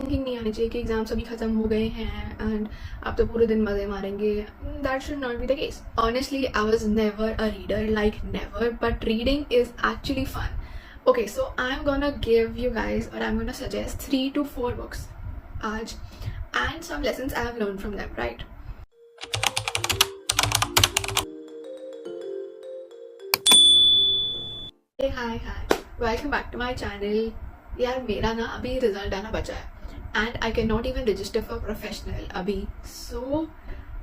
Thinking नहीं आनी चाहिए कि एग्जाम्स अभी खत्म हो गए हैं एंड आप तो पूरे दिन मजे मारेंगे. That should not be the case. Honestly I was never a reader, like never, but reading is actually fun. Okay, so I'm gonna give you guys, or I'm gonna suggest 3 to 4 books aaj, and some lessons I have learned from them, right? Hey, hi, welcome back to my channel. यार मेरा ना अभी result आना बचा है and I can not even register for professional अभी. सो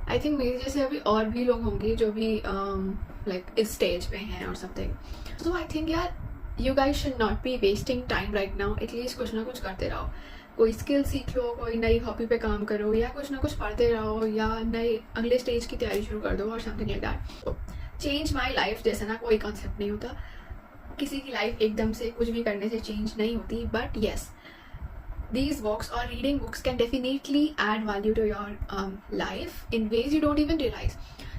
I think मेरे जैसे अभी और भी लोग होंगे जो भी लाइक इस स्टेज पे हैं और समथिंग. सो आई थिंक यार you guys should not B wasting time right now. At least कुछ ना कुछ करते रहो. कोई स्किल सीख लो, कोई नई हॉबी पे काम करो, या कुछ ना कुछ पढ़ते रहो, या नए अगले स्टेज की तैयारी शुरू कर दो और something like that. Change my life जैसा ना कोई कॉन्सेप्ट नहीं होता. किसी की लाइफ एकदम से कुछ भी करने से चेंज नहीं होती. But yes, these books or reading books can definitely add value to your life in ways you don't even realize.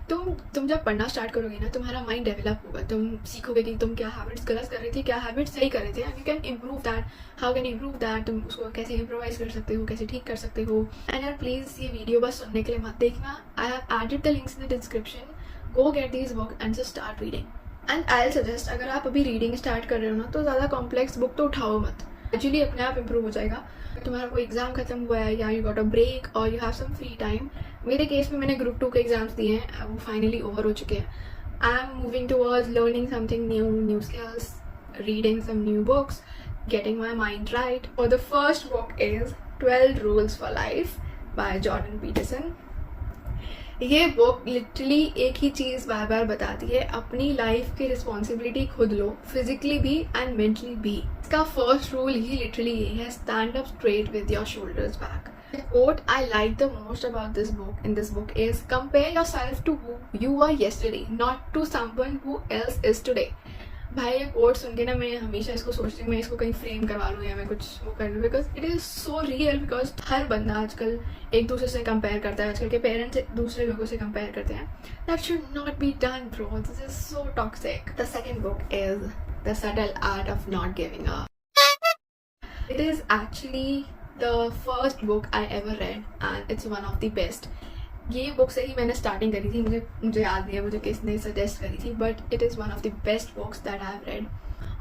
तुम जब पढ़ना स्टार्ट करोगे ना, तुम्हारा माइंड डेवलप होगा. तुम सीखोगे कि तुम क्या हैबिट्स गलत कर रहे थे, क्या हैबिट्स सही कर रहे थे, and you can improve that. How can improve that? तुम उसको कैसे इम्प्रोवाइज कर सकते हो, कैसे ठीक कर सकते हो. एंड यार प्लीज़ ये वीडियो बस सुनने के लिए मत देखना. I have added the links in the description. Go get this book and just start reading. And I suggest, अगर आप अभी रीडिंग स्टार्ट कर रहे हो ना, तो ज़्यादा कॉम्प्लेक्स बुक तो उठाओ मत. एक्चुअली अपने आप इम्प्रूव हो जाएगा. तुम्हारा कोई एग्जाम खत्म हुआ है, या यू गॉट अ ब्रेक, और you have some free time. मेरे केस में मैंने ग्रुप 2 के एग्जाम्स दिए हैं, वो फाइनली ओवर हो चुके हैं. I am moving towards learning something new skills, reading some new books, getting my mind right. और the first book is 12 rules for life by Jordan Peterson. ये बुक लिटरली एक ही चीज़ बार बार बताती है, अपनी लाइफ की रिस्पॉन्सिबिलिटी खुद लो, फिजिकली भी एंड मेंटली भी. इसका फर्स्ट रूल ही लिटरली ये है, stand up straight with your shoulders back. The quote I like the most about this book is, compare yourself to who you were yesterday, not to someone who else is today. भाई ये coat सुन के ना मैं हमेशा इसको सोचती हूँ मैं इसको कहीं फ्रेम करवा लूँ या मैं कुछ वो कर लूँ, because it is so real. Because हर बंदा आजकल एक दूसरे से कंपेयर करता है. आजकल के पेरेंट्स दूसरे लोगों से कंपेयर करते हैं. That should not be done bro. This is so toxic. The second book is the subtle art of not giving up. It is actually the first book I ever read and it's one of the best. ये book से ही मैंने starting करी थी. मुझे याद नहीं है मुझे किसने सजेस्ट करी थी, but it is one of the best books that I have read.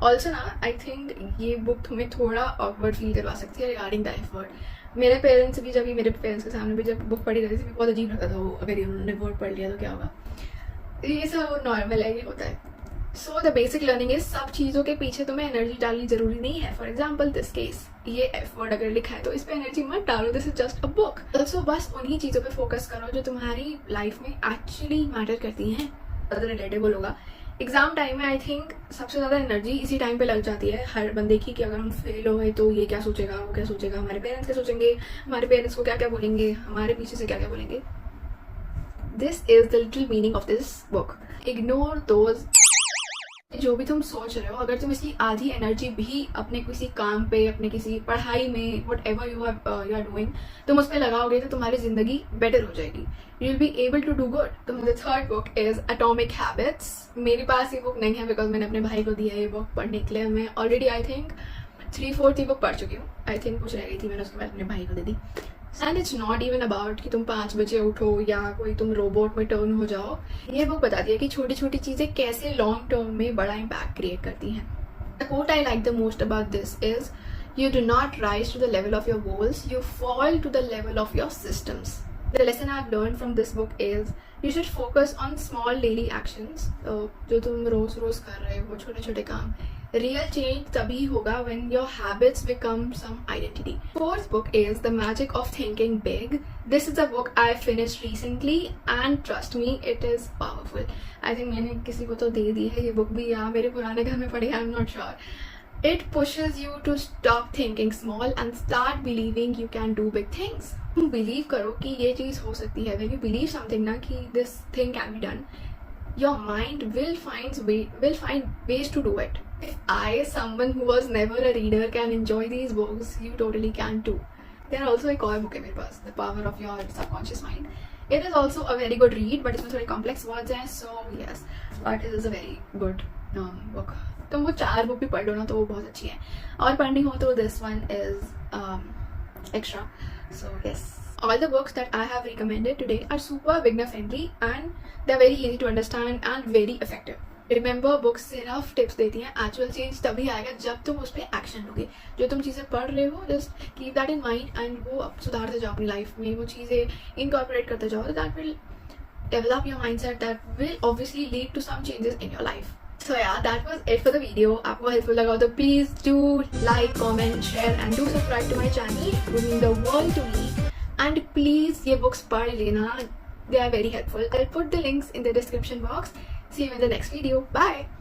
Also ना आई थिंक ये बुक तुम्हें थोड़ा ऑकवर्ड फील करवा सकती है रिगार्डिंग द एफ वर्ड. मेरे पेरेंट्स के सामने भी जब बुक पढ़ी रहती थी, बहुत अजीब लगता था वो, अगर उन्होंने वर्ड पढ़ लिया तो क्या होगा. ये सब नॉर्मल है, ये होता है. So the basic learning is, सब चीज़ों के पीछे तुम्हें एनर्जी डालनी जरूरी नहीं है. फॉर एग्जाम्पल दिस केस, ये एफ वर्ड अगर लिखा है तो इस पर एनर्जी मत डालो. This is just a book. Also बस उन्हीं चीज़ों पे फोकस करो जो तुम्हारी लाइफ में एक्चुअली मैटर करती हैं. ज़्यादा रिलेटेबल होगा. एग्जाम टाइम में आई थिंक सबसे ज़्यादा एनर्जी इसी टाइम पे लग जाती है हर बंदे की, कि अगर हम फेल हो गए तो ये क्या सोचेगा, वो क्या सोचेगा, हमारे पेरेंट्स क्या सोचेंगे, हमारे पेरेंट्स को क्या क्या बोलेंगे, हमारे पीछे से क्या क्या बोलेंगे. This is the little meaning of this book. Ignore those. जो भी तुम सोच रहे हो, अगर तुम इसकी आधी एनर्जी भी अपने किसी काम पे, अपने किसी पढ़ाई में, whatever you are doing, तुम उस पर लगाओगे तो तुम्हारी जिंदगी बेटर हो जाएगी. You will be able to do good. तो the third book is atomic habits. मेरे पास ये बुक नहीं है बिकॉज मैंने अपने भाई को दिया है ये बुक पढ़ने के लिए. मैं ऑलरेडी आई थिंक 3/4 बुक पढ़ चुकी हूँ. आई थिंक कुछ रह गई थी, मैंने उसके बाद अपने भाई को दे दी. And it's not even about कि तुम 5 बजे उठो या कोई तुम रोबोट में टर्न हो जाओ. ये बुक बताती है कि छोटी छोटी चीज़ें कैसे लॉन्ग टर्म में बड़ा इम्पैक्ट क्रिएट करती हैं. The quote I like the most about this is, you do not rise to the level of your goals, you fall to the level of your systems. The lesson I have learn from this book is, you should focus on small daily actions. जो तुम रोज रोज कर रहे हो, छोटे छोटे काम. Real change तभी होगा when your habits become some identity. Fourth book is The Magic of Thinking Big. This is a book I finished recently and trust me, it is powerful. I think मैंने किसी को तो दे दी है ये book भी, या मेरे पुराने घर में पढ़ी है, I'm not sure. It pushes you to stop thinking small and start believing you can do big things. तुम believe करो कि ये चीज़ हो सकती है. When you believe something ना कि this thing can be done, your mind will find ways to do it. If I, someone who was never a reader, can enjoy these books, you totally can too. There are also एक और book है मेरे पास, The Power of Your Subconscious Mind. It is also a very good read, but इसमें थोड़े complex words हैं, so yes, but it is a very good book. तुम वो 4 book भी पढ़ लो ना तो वो बहुत अच्छी है. और पढ़नी हो तो this one is extra. So yes, all the books that I have recommended today are super beginner friendly and they're very easy to understand and very effective. Remember books सिर्फ टिप्स देती हैं, एक्चुअल चेंज तभी आएगा जब तुम उस पर action लोगे. जो तुम चीज़ें पढ़ रहे हो just keep that in mind and वो सुधारते जाओ अपनी लाइफ में, वो चीज़ें इनकॉर्पोरेट करते जाओ, that will develop your mindset, that will obviously lead to some changes in your life. So yeah, that was it for the video. आपको helpful लगा तो please do like, comment, share and do subscribe to my channel. It would mean the world to me. And please ये books पढ़ लेना, they are very helpful. I'll put the links in the description box. See you in the next video. Bye.